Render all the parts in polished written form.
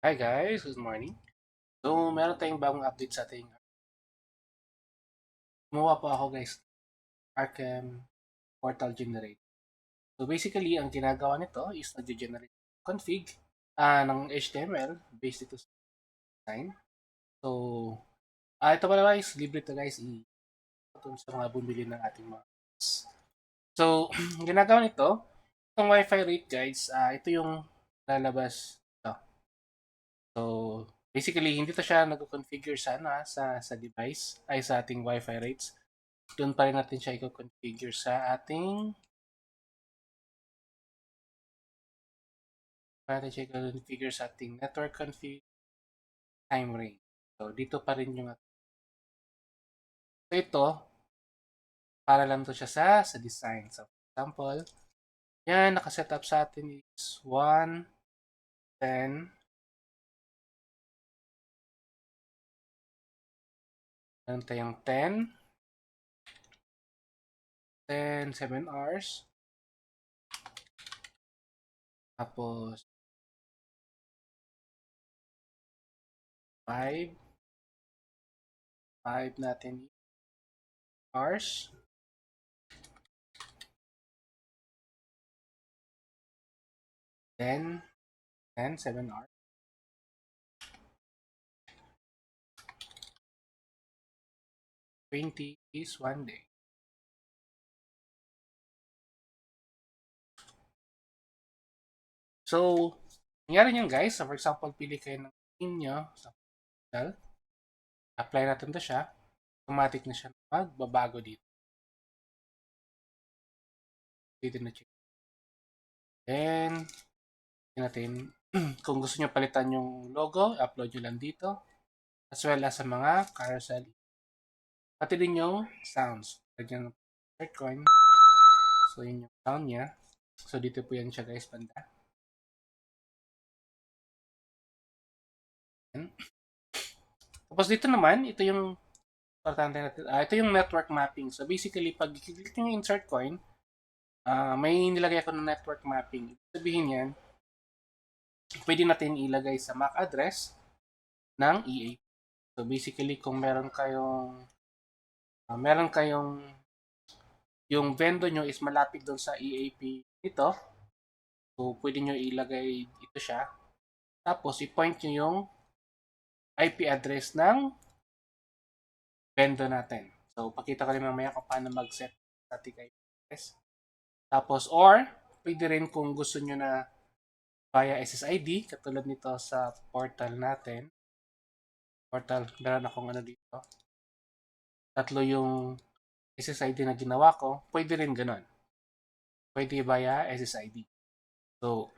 Hi guys, good morning. So, meron tayong bagong update sa ating gumawa po ako guys, Arkham Portal Generate. So, basically, ang ginagawa nito is nag-generate config ng HTML based ito sa design. So, ito pala guys, libre to guys, i-tune sa mga bumili ng ating mga apps. So, ginagawa nito, itong Wi-Fi rate guys, ito yung lalabas ito. So, basically, hindi to siya nag-configure sa, sa device, ay sa ating Wi-Fi rates. Doon pa rin natin siya i-configure sa ating network config time range. So, dito pa rin yung so, ito, para lang to siya sa design. So, for example, yan, nakaset up sa atin is 1, 10, meron tayong 10, 7 hours, tapos 5, 5 natin hours, 10, 7 hours, 20 is 1 day. So, nangyari niyan guys, so for example, pili kayo ng theme nyo sa portal, apply natin to siya, automatic na siya magbabago dito. Dito na check. Then, natin, kung gusto nyo palitan yung logo, upload nyo lang dito, as well as sa mga carousel. Pati din yung sounds. Lagyan ng Bitcoin. So, yun yung sound niya. So, dito po yan siya guys, banda. Tapos dito naman, ito yung importante natin. Ito yung network mapping. So, basically, pag i-click nyo yung insert coin, may nilagay ako ng network mapping. Sabihin yan, pwede natin ilagay sa MAC address ng EAP. So, basically, kung meron kayong yung vendor nyo is malapit doon sa EAP nito, so pwede nyo ilagay ito siya. Tapos, i-point nyo yung IP address ng vendor natin. So, pakita ko rin mamaya kung paano mag-set static IP address. Tapos, or, pwede rin kung gusto nyo na via SSID, katulad nito sa portal natin. Portal, meron akong ano dito. Tatlo yung SSID na ginawa ko. Pwede rin ganun. Pwede via SSID. So,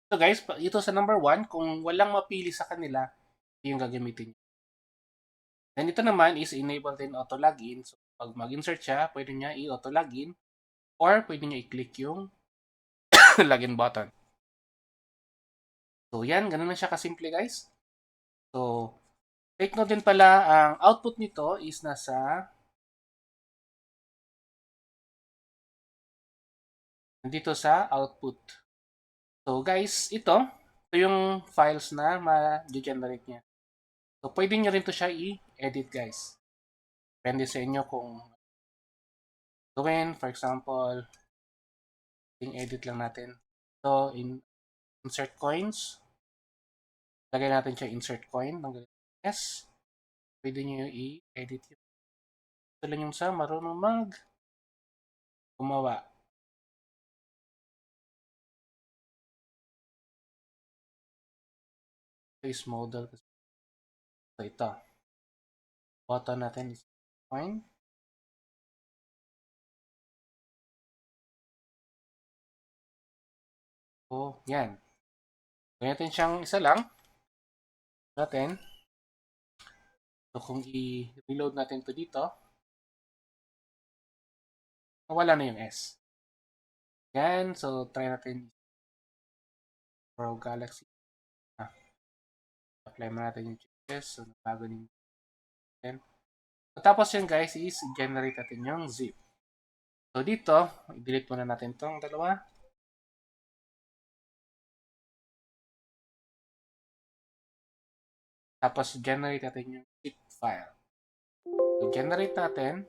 ito guys, ito sa number 1, kung walang mapili sa kanila, yung gagamitin nyo. Then ito naman is enable din auto login. So pag mag-insert siya, pwede niya i-auto login or pwede niya i-click yung login button. So yan, ganun na siya kasimple guys. So take note din pala, ang output nito is nandito sa output. So guys, ito yung files na ma-generate niya. So pwede nyo rin to siya i-edit guys. Depende sa inyo kung gawin. For example, edit lang natin. So, insert coins. Lagay natin siya insert coin. Yes. Pwede nyo i-edit yun. Ito lang yung sa marunong gumawa. Ito is model. So, ito. Button natin is coin. So, yan. Gawin natin siyang isa lang. Natin. So, kung i-reload natin to dito, wala na yung S. Yan. So, try natin Pro Galaxy. Apply mo natin yung changes. So, bago din natin. So, tapos yun guys is generate natin yung zip. So, dito, i-delete muna natin tong dalawa. Tapos, generate natin yung zip file. So, generate natin.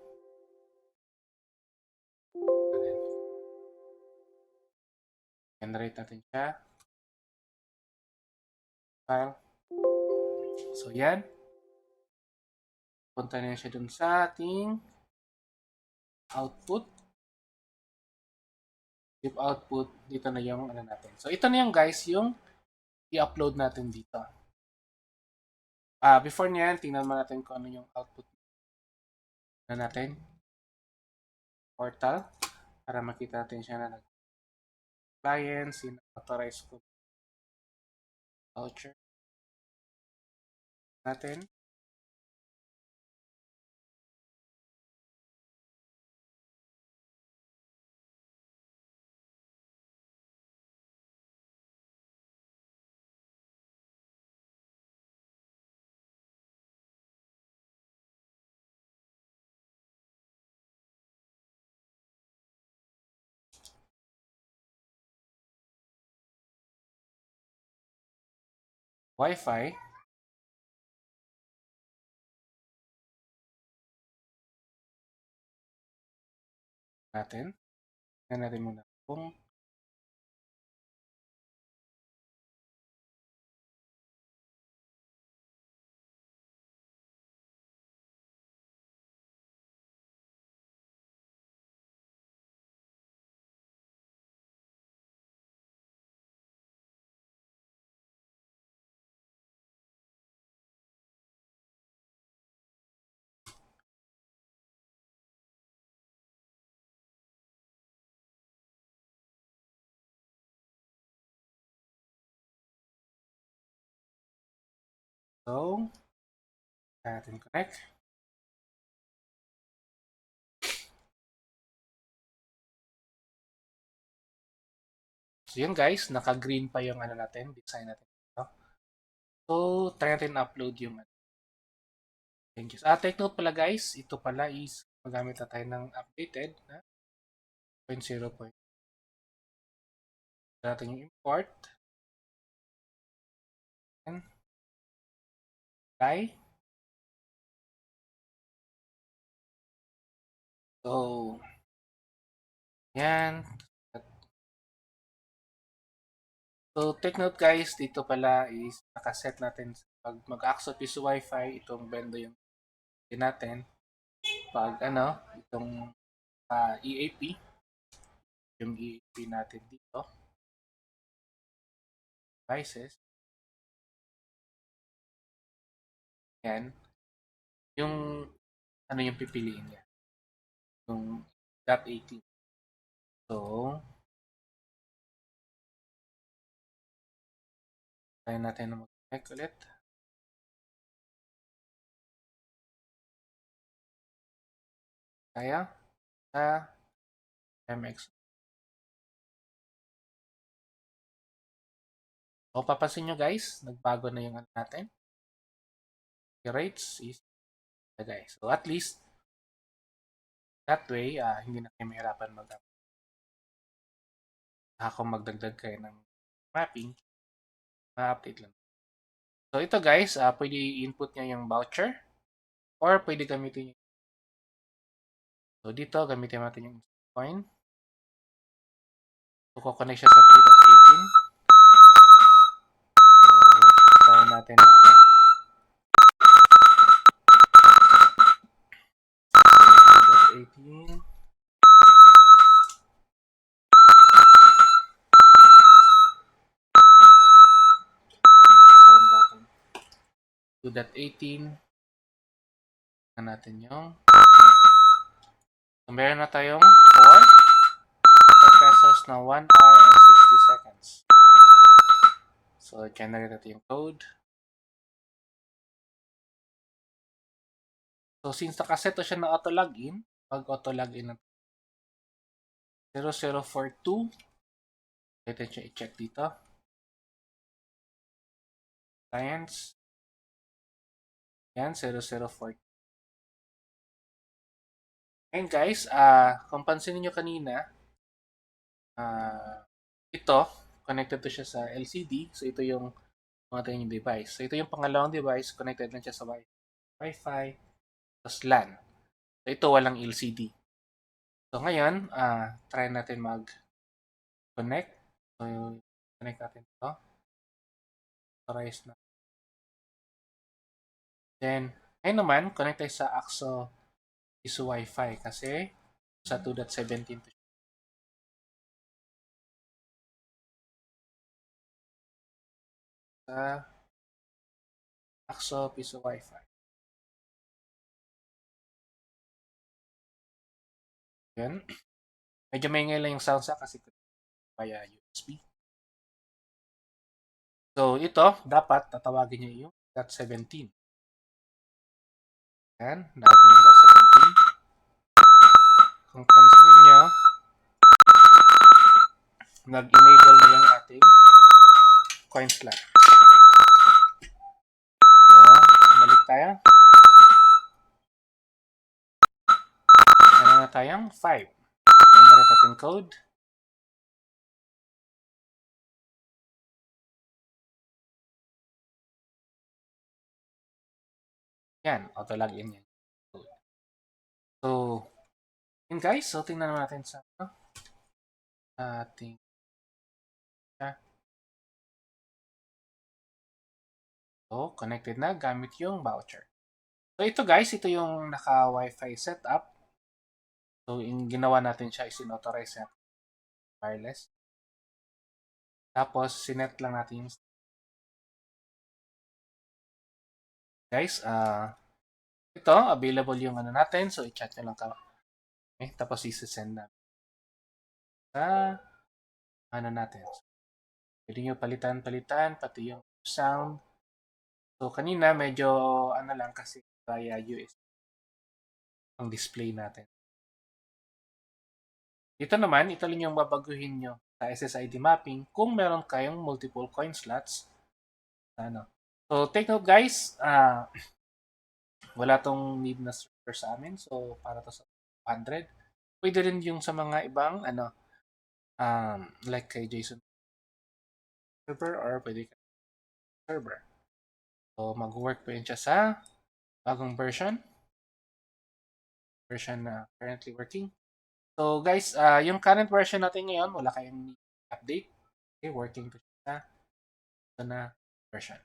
Generate natin siya. File. So, yan. Punta na siya dun sa ating output. Zip output. Dito na yung ano natin. So, ito na yung guys, yung i-upload natin dito. Before niyan, tingnan mo natin kung ano yung output na natin. Portal. Para makita natin siya na client, authorize ko voucher natin. Wi-Fi. Natin. Tingnan natin muna kung so, natin connect. So, yun guys, naka-green pa yung ano natin, design natin. So, try natin upload yung changes. Take note pala guys, ito pala is magamit na tayo ng updated na 0.0. Natin yung import. And try. So, yan. So, take note guys, dito pala is nakaset natin pag mag-access piso Wi-Fi, itong bendo yung natin. Pag ano, itong EAP, yung EAP natin dito, devices, yan, yung ano yung pipiliin niya, yung .18. So, try natin na mag-connect ulit. Kaya, sa MX. So, papansin nyo guys, nagbago na yung ano natin. The rates is guys. So, at least, that way, hindi na kayo mahirapan kung magdagdag kayo ng mapping, ma-update lang. So, ito guys, pwede i-input nyo yung voucher or pwede gamitin yung so, dito, gamitin natin yung coin. So, kukonect siya sa 2.18. So, try natin na ano. 2.18. 2.18 na natin yung so, meron na tayong 4 pesos na 1 hour and 60 seconds. So, generate natin yung code. So, since nakaset siya na auto-login, mag-auto-login natin 0042. Pwede siya i-check dito. Clients. Yan, 004. And guys, kung pansinin nyo kanina, ito, connected to siya sa LCD. So, ito yung natin yung device. So, ito yung pangalawang device. Connected lang siya sa Wi-Fi. Tapos LAN. So, ito walang LCD. So, ngayon, try natin mag-connect. So, connect natin ito. Authorize na. Then, ngayon naman, connect tayo sa AXO is Wi-Fi kasi sa 2.17 to sa AXO piso Wi-Fi. Yan. Medyo maingay lang yung sound sa kasi via USB. So, ito, dapat tatawagin nyo yung .17. Yan, dapat yung .17. Kung pansinin nyo, nag-enable na yung ating coin slot. So, balik tayo. Meron na tayong 5. Generate natin code. Yan, auto-login yan. So, yun guys. So, tingnan natin sa ating so, connected na gamit yung voucher. So, ito guys, ito yung naka-Wi-Fi setup. So, yung ginawa natin siya is in-authorize natin wireless. Tapos, sinet lang natin yung guys, ito, available yung ano natin. So, i-chat nyo lang ka. Okay, tapos isi-send na sa ano natin. So, pwede nyo palitan-palitan, pati yung sound. So, kanina medyo ano lang kasi via USB ang display natin. Dito naman, ito lang yung babaguhin nyo sa SSID mapping kung meron kayong multiple coin slots. Ano. So, take note guys, wala tong need na server sa amin. So, para to sa 100. Pwede rin yung sa mga ibang, like kay Jason server or pwede ka server. So, mag-work po yun siya sa bagong version na currently working. So, guys, yung current version natin ngayon, wala kayong update. Okay, working po siya sa na version.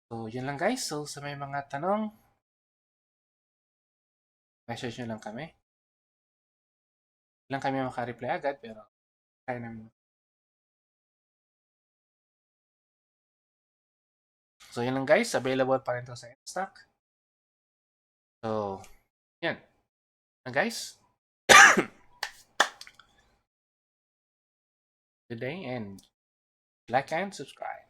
So, yun lang guys. So, sa may mga tanong, message nyo lang kami. Lang kami makareply agad, pero kaya namin. So, yun lang guys. Available pa rin to sa stock. So, yan. Guys, good day and like and subscribe.